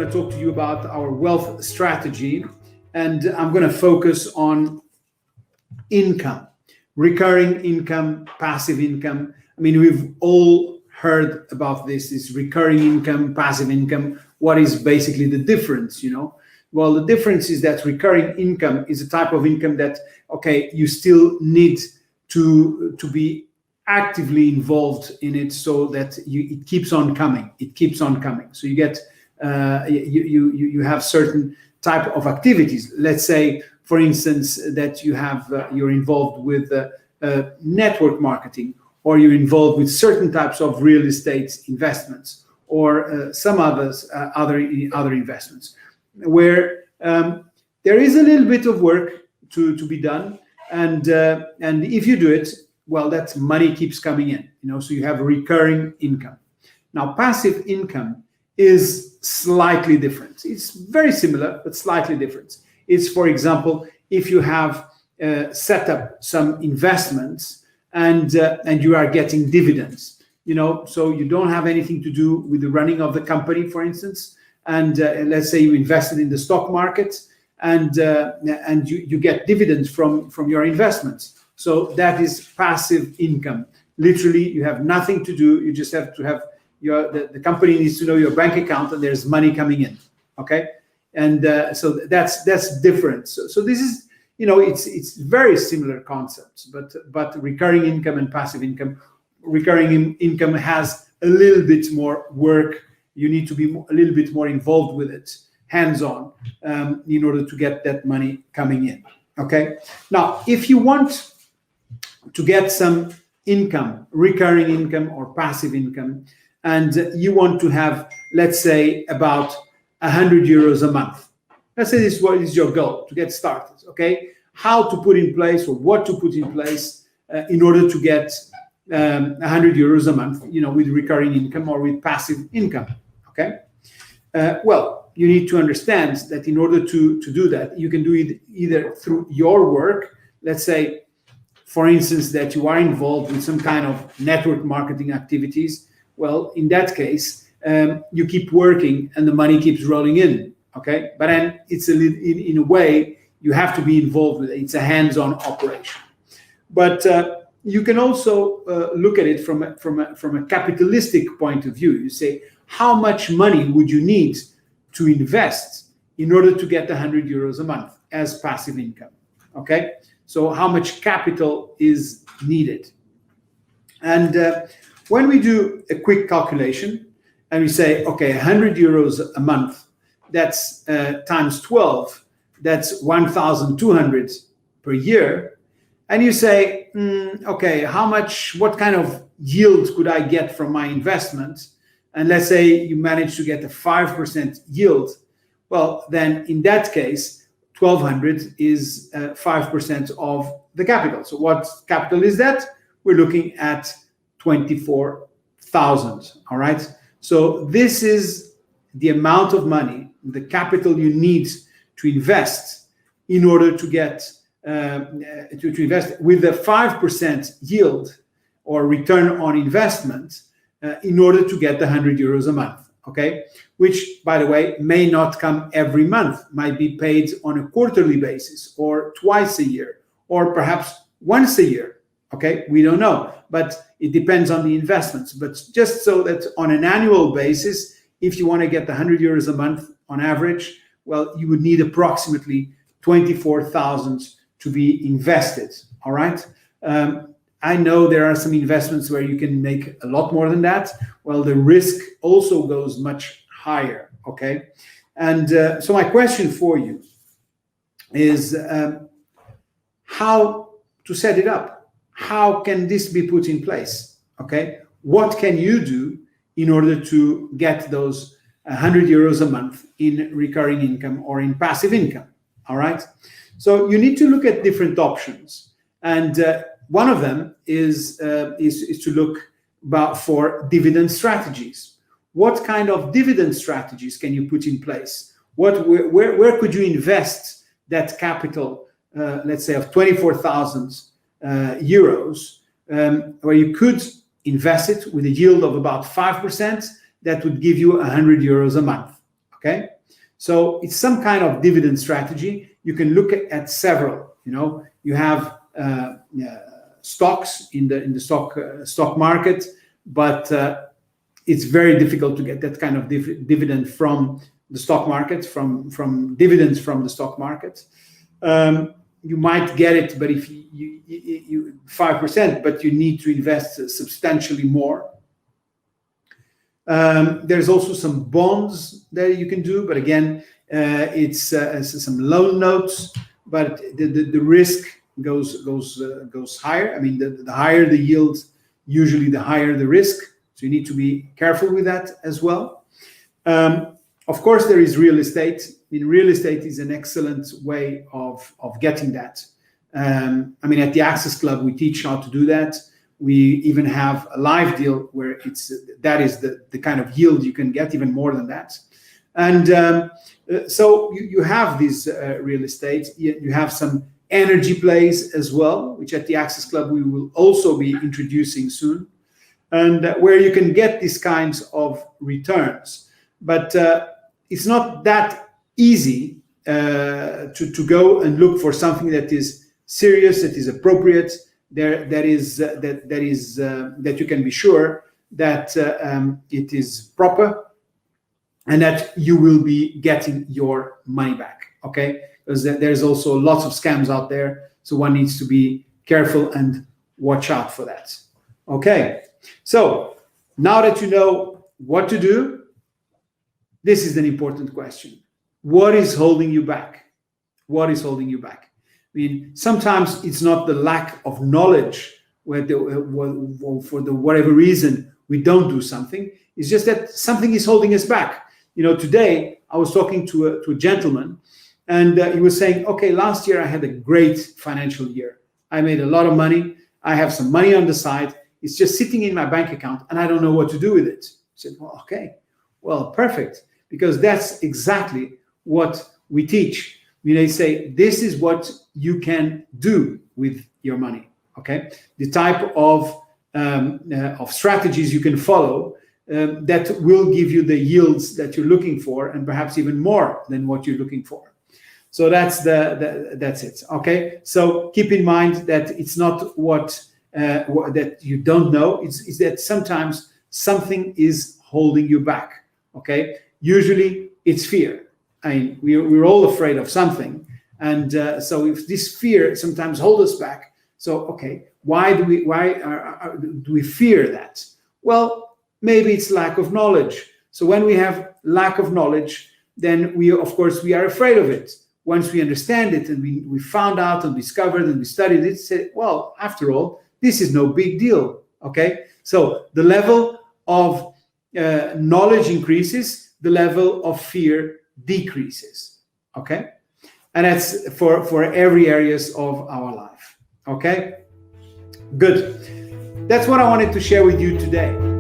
going to talk to you about our wealth strategy, and I'm going to focus on income, recurring income, passive income. I mean, we've all heard about this recurring income, passive income. What is basically the difference, Well, the difference is that recurring income is a type of income that, okay, you still need to be actively involved in it so that it keeps on coming. It keeps on coming. So you get you have certain type of activities. Let's say, for instance, that you're involved with network marketing, or you're involved with certain types of real estate investments, or some other investments, where there is a little bit of work to be done, and if you do it well, that money keeps coming in, so you have recurring income. Now, passive income is slightly different. It's very similar, but slightly different. It's, for example, if you have set up some investments and you are getting dividends, so you don't have anything to do with the running of the company, for instance, and let's say you invested in the stock market and you get dividends from your investments. So that is passive income. Literally, you have nothing to do. You just have to have the company needs to know your bank account and there's money coming in. Okay, and so that's different. So this is it's very similar concepts, but recurring income and passive income. Recurring income has a little bit more work. You need to be a little bit more involved with it, hands-on, in order to get that money coming in. Okay. Now, if you want to get some income, recurring income or passive income, and you want to have, let's say, about 100 euros a month. Let's say this is your goal to get started, okay? How to put in place, or what to put in place in order to get 100 euros a month, with recurring income or with passive income, okay? Well, you need to understand that in order to do that, you can do it either through your work. Let's say, for instance, that you are involved in some kind of network marketing activities. Well, in that case, you keep working and the money keeps rolling in, okay? But then it's in a way, you have to be involved with it. It's a hands-on operation. But you can also look at it from a capitalistic point of view. You say, how much money would you need to invest in order to get 100 euros a month as passive income, okay? So how much capital is needed? And when we do a quick calculation and we say, okay, 100 euros a month, that's times 12, that's 1,200 per year. And you say, okay, what kind of yield could I get from my investment? And let's say you manage to get a 5% yield. Well, then in that case, 1,200 is 5% of the capital. So what capital is that? We're looking at 24,000. All right. So this is the amount of money, the capital you need to invest in order to get to invest with a 5% yield or return on investment in order to get the 100 euros a month. Okay, which, by the way, may not come every month, might be paid on a quarterly basis, or twice a year, or perhaps once a year. Okay, we don't know, but it depends on the investments. But just so that on an annual basis, if you want to get the 100 euros a month on average, well, you would need approximately 24,000 to be invested. All right. I know there are some investments where you can make a lot more than that. Well, the risk also goes much higher, okay? And so my question for you is how to set it up? How can this be put in place, okay? What can you do in order to get those 100 euros a month in recurring income or in passive income, all right? So you need to look at different options. And one of them is to look for dividend strategies. What kind of dividend strategies can you put in place? Where could you invest that capital, let's say of 24,000 euros, where you could invest it with a yield of about 5%, that would give you 100 euros a month, okay? So it's some kind of dividend strategy. You can look at several. You have stocks in the stock market, but it's very difficult to get that kind of dividend from the stock market, from dividends from the stock market. You might get it, but if you 5%, but you need to invest substantially more. There's also some bonds that you can do, but again, it's some loan notes, but the risk goes higher. I mean, the higher the yield, usually the higher the risk. So you need to be careful with that as well. Of course, there is real estate. I mean, real estate is an excellent way of getting that. I mean, at the Access Club, we teach how to do that. We even have a live deal where that is the kind of yield you can get, even more than that. And so you have this real estate. You have some energy plays as well, which at the Access Club we will also be introducing soon, and where you can get these kinds of returns. But it's not that easy to go and look for something that is serious, that is appropriate, that you can be sure that it is proper and that you will be getting your money back. Okay, because there's also lots of scams out there, so one needs to be careful and watch out for that. Okay, so now that you know what to do, this is an important question. What is holding you back? What is holding you back? I mean, sometimes it's not the lack of knowledge where for whatever reason we don't do something. It's just that something is holding us back. Today I was talking to a gentleman, and he was saying, okay, last year I had a great financial year. I made a lot of money. I have some money on the side. It's just sitting in my bank account and I don't know what to do with it. I said, well, okay, well, perfect. Because that's exactly what we teach. They say, this is what you can do with your money, okay? The type of strategies you can follow that will give you the yields that you're looking for, and perhaps even more than what you're looking for. So that's it, okay? So keep in mind that it's not that you don't know, it's that sometimes something is holding you back, okay? Usually it's fear. I mean, we're all afraid of something. And so if this fear sometimes holds us back, so, okay, why do we fear that? Well, maybe it's lack of knowledge. So when we have lack of knowledge, then we are afraid of it. Once we understand it and we found out and discovered and we studied it, say, well, after all, this is no big deal, okay? So the level of knowledge increases, the level of fear decreases, okay? And that's for every areas of our life, okay? Good. That's what I wanted to share with you today.